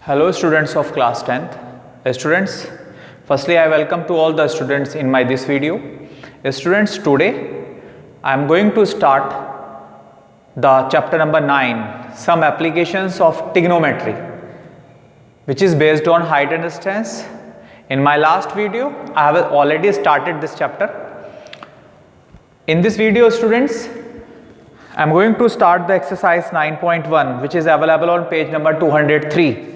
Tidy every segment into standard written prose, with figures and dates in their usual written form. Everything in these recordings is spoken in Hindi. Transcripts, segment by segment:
Hello students of class 10th. Students, firstly I welcome to all the students in my this video. Students, today I am going to start the chapter number 9, some applications of trigonometry, which is based on height and distance. In my last video I have already started this chapter. In this video students, I am going to start the exercise 9.1, which is available on page number 203.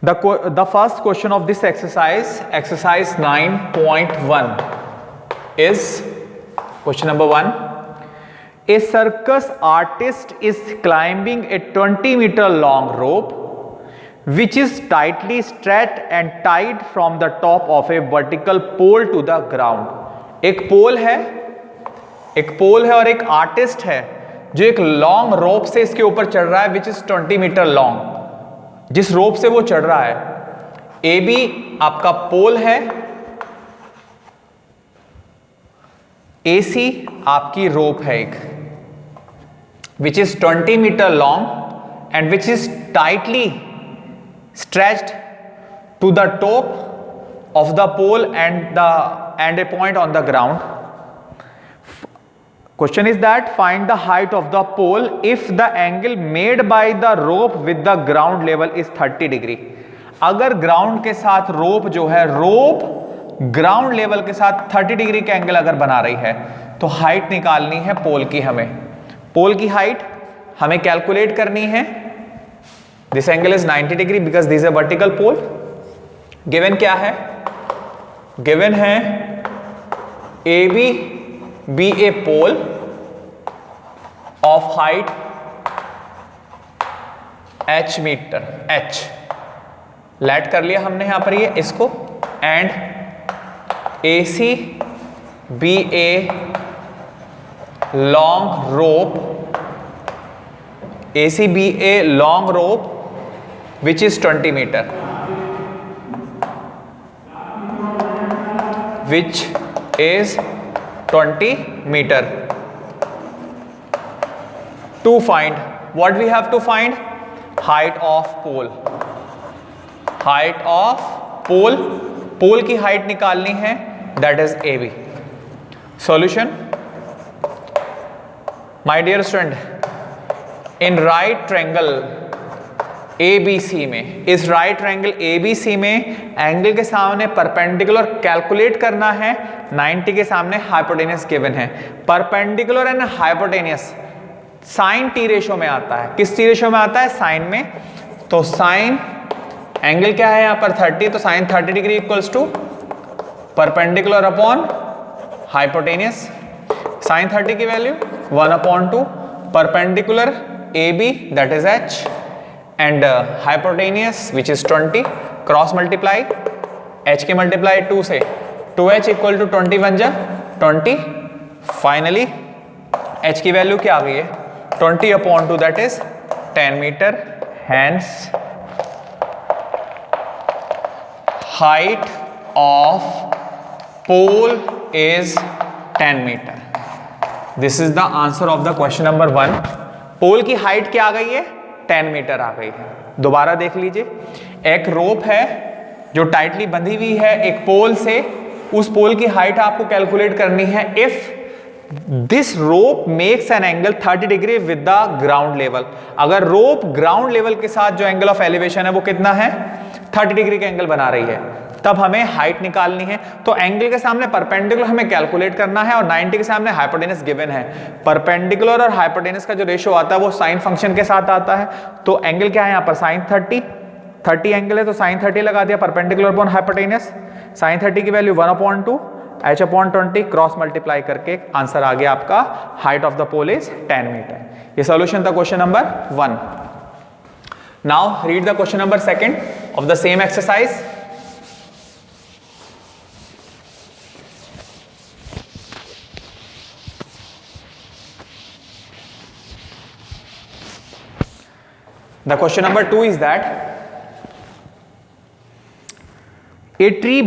The first question of this exercise 9.1 is question number 1. A circus artist is climbing a 20-meter long rope which is tightly stretched and tied from the top of a vertical pole to the ground. एक पोल है और एक आर्टिस्ट है जो एक लॉन्ग रोप से इसके ऊपर चढ़ रहा है, विच इज 20 मीटर लॉन्ग. जिस रोप से वो चढ़ रहा है, ए बी आपका पोल है, ए सी आपकी रोप है एक, which is 20 metre long and which is tightly stretched to the top of the pole and a point on the ground. Question is that find the height of the pole if the angle made by the rope with the ground level is 30 degree. अगर ग्राउंड के साथ रोप जो है, रोप ग्राउंड लेवल के साथ 30 डिग्री का एंगल अगर बना रही है तो हाइट निकालनी है पोल की. पोल की हाइट हमें कैलकुलेट करनी है. This angle is 90 degree because this a vertical pole. Given क्या है? गिवन है A B be a pole of height h metre. h let कर लिया हमने यहां पर ये इसको, and AC be a long rope, AC be a long rope which is 20 meter, which is 20 meter. To find, what we have to find? Height of pole. Height of pole, pole की height निकालनी है, that is AB. Solution, my dear student, in right triangle ABC में, इस राइट ट्रायंगल ABC में एंगल के सामने परपेंडिकुलर कैलकुलेट करना है. 90 के सामने हाइपोटेनियस गिवन है. Perpendicular and hypotenuse sine T ratio में आता है. किस टी रेशो में आता है? साइन में. तो साइन एंगल क्या है यहाँ पर 30, तो sine 30 degree equals to perpendicular upon hypotenuse. Sine 30 की value 1/2 perpendicular AB that is H and hypotenuse which is 20, cross multiply h के मल्टीप्लाई 2 से 2h इक्वल टू 20 बन जा 20. फाइनली h की वैल्यू क्या आ गई है? 20/2 that is 10 metre. Hence height of pole is 10 metre. This is the answer of the question number 1. Pole की हाइट क्या आ गई है? 10 मीटर आ गई है. दोबारा देख लीजिए, एक रोप है जो टाइटली बंधी हुई है एक पोल से. उस पोल की हाइट आपको कैलकुलेट करनी है if this rope makes an angle 30 degree with the ground level. अगर रोप ग्राउंड लेवल के साथ जो एंगल ऑफ एलिवेशन है वो कितना है? 30 डिग्री का एंगल बना रही है, तब हमें हाइट निकालनी है. तो एंगल के सामने परपेंडिकुलर हमें कैलकुलेट करना है और 90 के सामने हाइपोटेनस गिवन है. परपेंडिकुलर और हाइपोटेनस का जो रेशियो आता है वो साइन फंक्शन के साथ आता है. तो एंगल क्या है यहाँ पर? साइन 30 एंगल है तो साइन 30 लगा दिया परपेंडिकुलर अपॉन हाइपोटेनस. साइन 30 की वैल्यू 1/2 h/20 क्रॉस मल्टीप्लाई करके आंसर आ गया आपका. Height of the pole is 10 metre. ये सॉल्यूशन था question number 1. Now read the question number 2 of the same exercise. The question number 2 is that a tree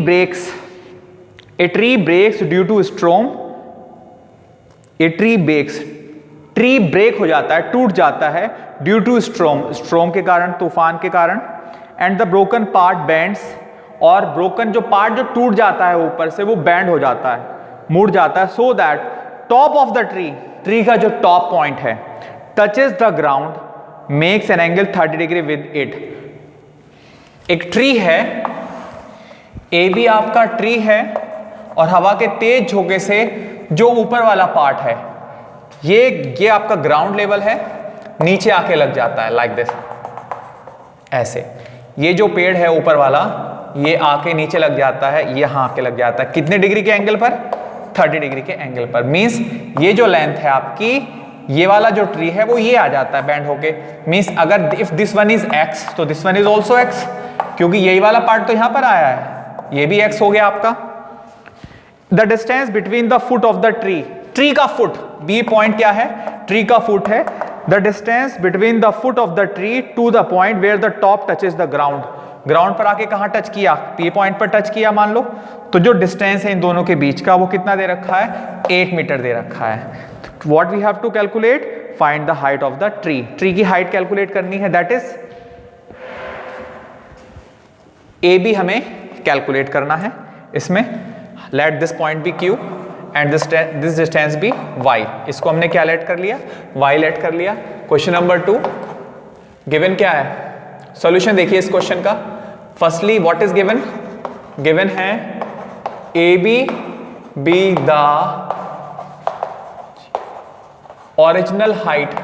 breaks due to storm. A tree breaks tree break हो जाता है, टूट जाता है ड्यू टू स्ट्रोम, स्ट्रोम के कारण, तूफान के कारण, and the broken part bends, और ब्रोकन जो पार्ट जो टूट जाता है ऊपर से वो बैंड हो जाता है, मुड़ जाता है, so that top of the tree, tree का जो टॉप पॉइंट है, touches the ground, makes an angle 30 degree with it. एक ट्री है, ए बी आपका ट्री है, और हवा के तेज झोंके से जो ऊपर वाला पार्ट है ये आपका ग्राउंड लेवल है, नीचे आके लग जाता है लाइक दिस, ऐसे। ये जो पेड़ है ऊपर वाला ये आके नीचे लग जाता है, यहां आके लग जाता है, कितने डिग्री के एंगल पर? 30 डिग्री के एंगल पर। मींस ये जो लेंथ है आपकी, ये वाला जो ट्री है वो ये आ जाता है बैंड होके। मींस अगर if this one is x तो this one is also x, क्योंकि यही वाला पार्ट तो यहां पर आया है, ये भी x हो गया आपका। The distance between the foot of the tree, tree का फुट, बी पॉइंट क्या है? ट्री का फुट है। The distance between the foot of the tree to the point where the top touches the ground, ground पर आके कहां टच किया? पी पॉइंट पर टच किया मान लो, तो जो डिस्टेंस है इन दोनों के बीच का वो कितना दे रखा है? 8 मीटर दे रखा है। What we have to calculate? Find the height of the tree, tree की हाइट कैलकुलेट करनी है, दैट इज ए बी हमें कैलकुलेट करना है इसमें। Let this point be Q and this distance be Y, इसको हमने क्या लेट कर लिया? वाई लेट कर लिया। क्वेश्चन नंबर 2 गिवन क्या है? सॉल्यूशन देखिए इस क्वेश्चन का। Firstly what is given? Given है A B be the original height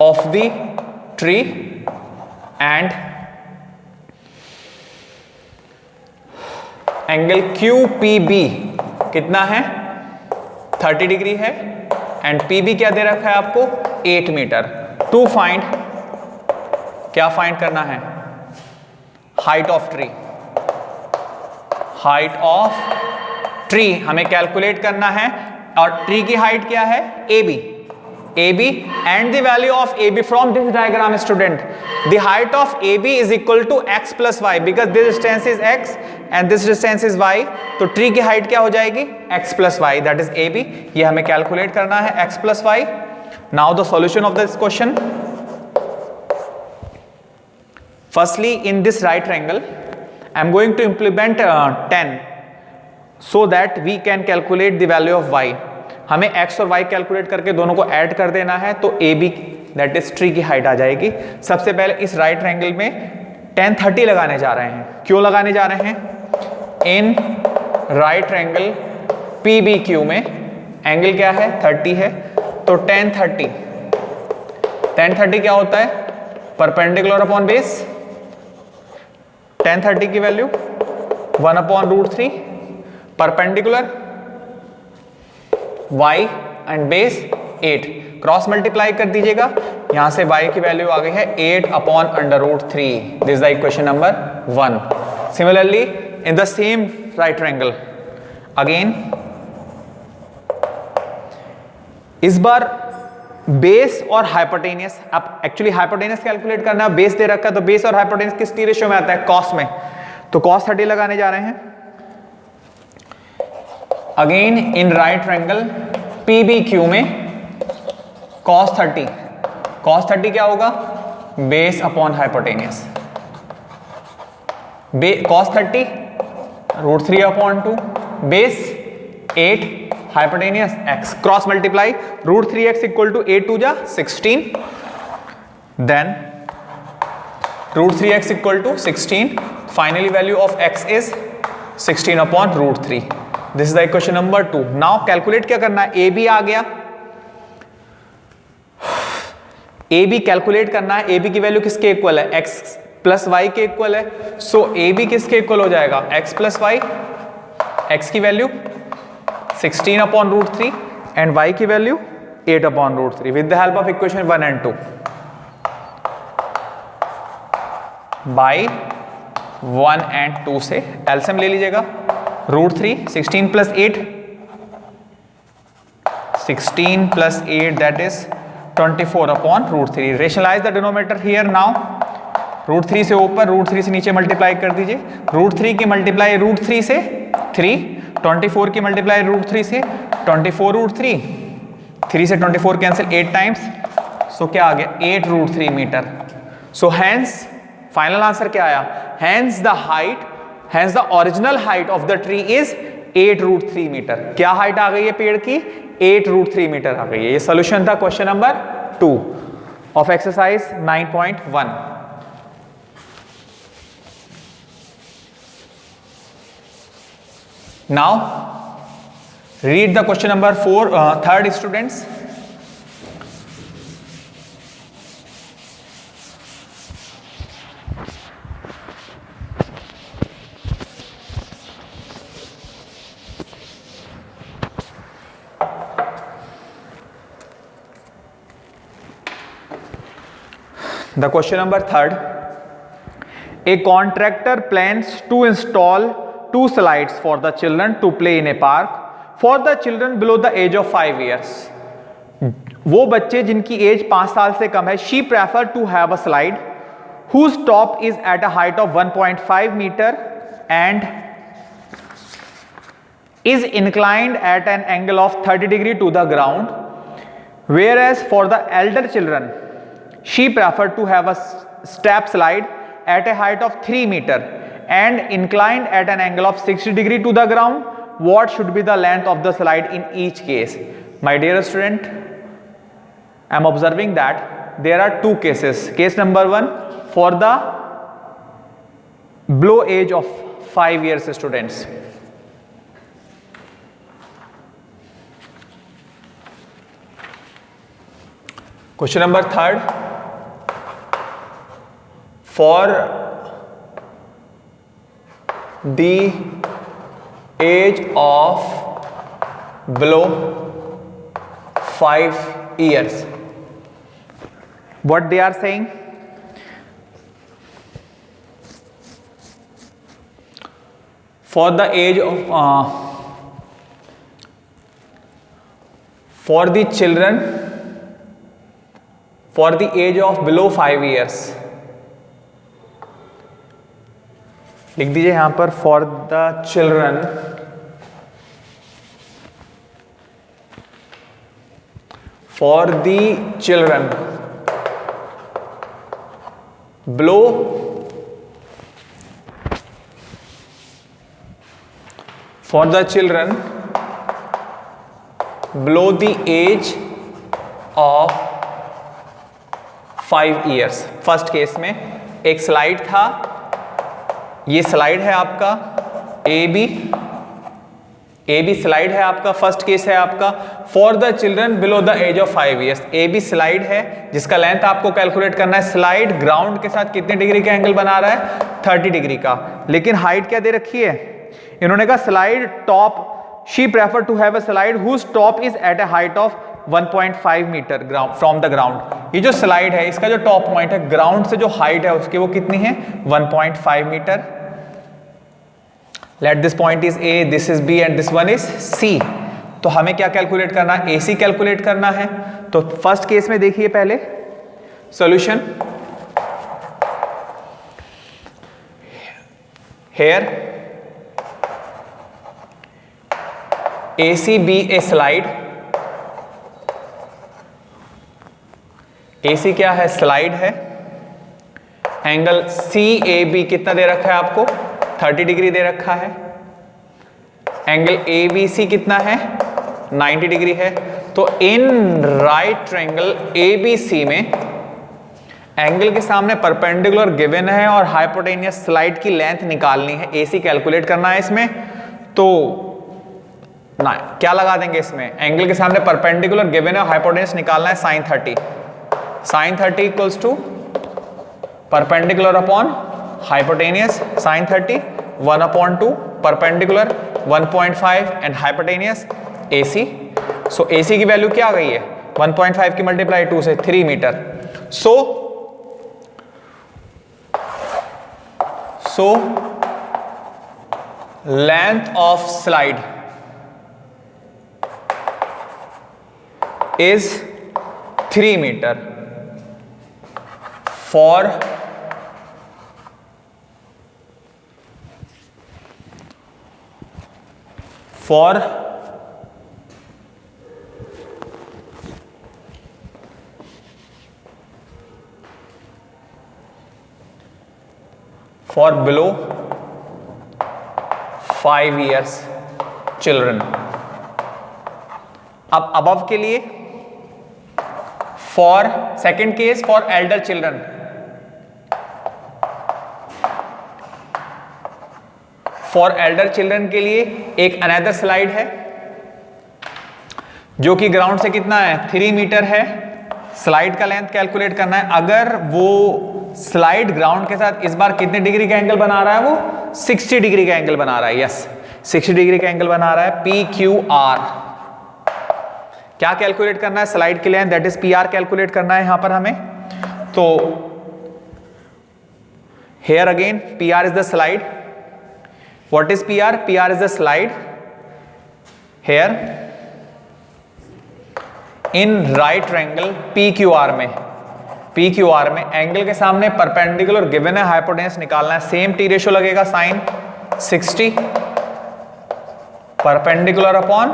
of the tree and angle QPB कितना है? 30 डिग्री है, एंड PB क्या दे रखा है आपको? 8 मीटर। टू फाइंड, क्या फाइंड करना है? Height of tree, height of tree हमें कैलकुलेट करना है। और ट्री की हाइट क्या है? AB, AB and the value of AB from this diagram student, the height of AB is equal to x plus y because this distance is x and this distance is y, तो ट्री की हाइट क्या हो जाएगी? x plus y, that is AB। ये हमें कैलकुलेट करना है x plus y। Now the solution of this question, firstly in this right triangle I am going to implement 10 so that we can calculate the value of y। हमें x और y कैलकुलेट करके दोनों को ऐड कर देना है, तो AB दैट इज ट्री की हाइट आ जाएगी। सबसे पहले इस राइट ट्रायंगल में tan 30 लगाने जा रहे हैं। क्यों लगाने जा रहे हैं? इन राइट ट्रायंगल PBQ में एंगल क्या है? 30 है, तो tan 30 क्या होता है? Perpendicular upon base. tan 30 की value 1/√3, perpendicular y and base 8, cross multiply कर दीजिएगा, यहां से y की वैल्यू आ गई है 8/√3। This is the equation number 1। Similarly in the same right triangle again, इस बार बेस और हाइपोटेनियस, अब एक्चुअली हाइपोटेनियस कैलकुलेट करना है, बेस दे रखा है, तो बेस और हाइपोटेनियस किस टी रेशियो में आता है? cos में, तो cos 30 लगाने जा रहे हैं। Again in right triangle PBQ में cos 30 क्या होगा? Base upon hypotenuse. cos 30 √3/2, base 8, hypotenuse x, cross multiply √3x equal to 8 2 16, then √3x equal to 16, finally value of x is 16/√3। This is the equation number 2। Now calculate क्या करना है? AB आ गया, AB कैलकुलेट करना है। AB की वैल्यू किसके इक्वल है? x प्लस y के इक्वल है। सो AB किसके इक्वल हो जाएगा? x प्लस y, x की वैल्यू 16/√3 एंड y की value 8/√3 with the help of equation 1 and 2 by 1 and 2 से एलसीएम ले लीजिएगा। √3 16 plus 8, 16 plus 8 that is 24/√3। Rationalise the denominator here now. √3 से ऊपर, √3 से नीचे मल्टीप्लाई कर दीजिए। √3 की मल्टीप्लाई √3 से 3, 24 की मल्टीप्लाई √3 से 24√3, 3 से 24 कैंसिल 8 टाइम्स, सो क्या आ गया? 8√3 metre. So hence final answer क्या आया? Hence the original height of the tree is 8√3 metre. क्या हाइट आ गई है पेड़ की? 8√3 मीटर आ गई है। ये सोल्यूशन था question number 2 of exercise 9.1। Now read the question number 4, third students. The question number 3rd. A contractor plans to install 2 slides for the children to play in a park. For the children below the age of 5 years. वो बच्चे जिनकी एज 5 साल से कम है, she prefer to have a slide whose top is at a height of 1.5 meter and is inclined at an angle of 30 degree to the ground, whereas for the elder children she prefer to have a step slide at a height of 3 meter and inclined at an angle of 60 degree to the ground. What should be the length of the slide in each case? My dear student, I am observing that there are 2 cases. Case number 1 for the below age of 5 years students. Question number 3rd. For the age of below 5 years, what they are saying? For the age of for the children for the age of below 5 years, लिख दीजिए यहां पर for the children below the age of 5 years. First case में एक स्लाइड था, ये स्लाइड है आपका ए बी स्लाइड है आपका, फर्स्ट केस है आपका for the children below the age of 5 years. A B slide है जिसका लेंथ आपको कैलकुलेट करना है. स्लाइड ग्राउंड के साथ कितने डिग्री का एंगल बना रहा है? 30 डिग्री का. लेकिन हाइट क्या दे रखी है? इन्होंने कहा slide top, she prefer to have a slide whose top is at a height of 1.5 metre ground from the ground. ये जो स्लाइड है इसका जो टॉप पॉइंट है ग्राउंड से जो हाइट है उसकी वो कितनी है? 1.5 metre. Let this point is A, this is B and this one is C. तो हमें क्या कैलकुलेट करना है? AC कैलकुलेट करना है. तो फर्स्ट केस में देखिए पहले solution. Here AC be a slide. AC क्या है? स्लाइड है. एंगल CAB कितना दे रखा है आपको? 30 डिग्री दे रखा है. एंगल ABC कितना है? 90 डिग्री है. तो इन राइट ट्रायंगल ABC में एंगल के सामने परपेंडिकुलर गिवन है और हाइपोटेनियस स्लाइड की लेंथ निकालनी है. AC कैलकुलेट करना है इसमें. तो ना क्या लगा देंगे इसमें? एंगल के सामने परपेंडिकुलर गिवन है और हाइपोटेनियस निकालना है sin 30. sin 30 equals to perpendicular upon hypotenuse. sin 30 1/2 perpendicular 1.5 and hypotenuse AC. So AC की वैल्यू क्या आ गई है? 1.5 की मल्टीप्लाई 2 से 3 metre. So length of slide is 3 meter for for below 5 years children. अब अबव के लिए for second case for elder children, for elder children के लिए एक अनदर स्लाइड है जो कि ग्राउंड से कितना है 3 मीटर है। स्लाइड का लेंथ कैलकुलेट करना है। अगर वो स्लाइड ग्राउंड के साथ इस बार कितने डिग्री का एंगल बना रहा है, वो 60 डिग्री का एंगल बना रहा है। यस 60 डिग्री का एंगल बना रहा है। पी क्यू आर क्या कैलकुलेट करना है, स्लाइड की length that is P R calculate करना है यहां पर हमें। तो here again P R is the slide. What is P R? P R is the slide here in right triangle P Q R में। पी क्यू आर में एंगल के सामने परपेंडिकुलर गिवन है, हाइपोटेनस निकालना है। सेम टी रेशियो लगेगा sign 60 perpendicular upon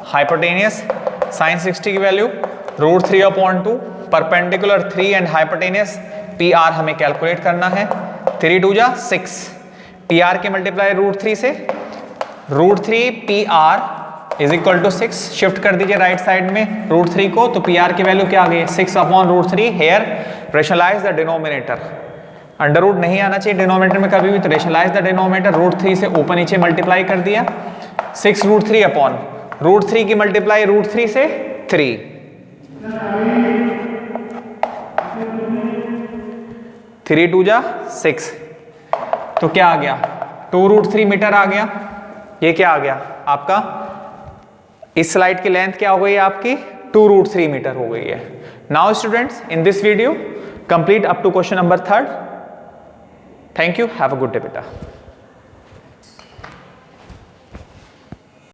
hypotenuse. Sign 60 की value √3/2 perpendicular 3 and hypotenuse P R हमें कैलकुलेट करना है। 3 2 जा 6 पी आर के मल्टीप्लाई √3 से √3 P R is equal to 6। Shift कर दीजिए राइट साइड में √3 को, तो पी आर की वैल्यू क्या आ गई 6/√3। Here rationalise the denominator, under root नहीं आना चाहिए डिनोमिनेटर में कभी भी, तो रेशनलाइज द डिनोमिनेटर √3 से ऊपर नीचे मल्टीप्लाई कर दिया। 6 √3 अपॉन √3 की मल्टीप्लाई √3 से 3। 3 2 जा 6, तो क्या आ गया 2√3 मीटर आ गया। ये क्या आ गया आपका, इस स्लाइड की लेंथ क्या हो गई है आपकी 2√3 मीटर हो गई है। Now students in this video complete up to question number 3rd। Thank you, have a good day बेटा।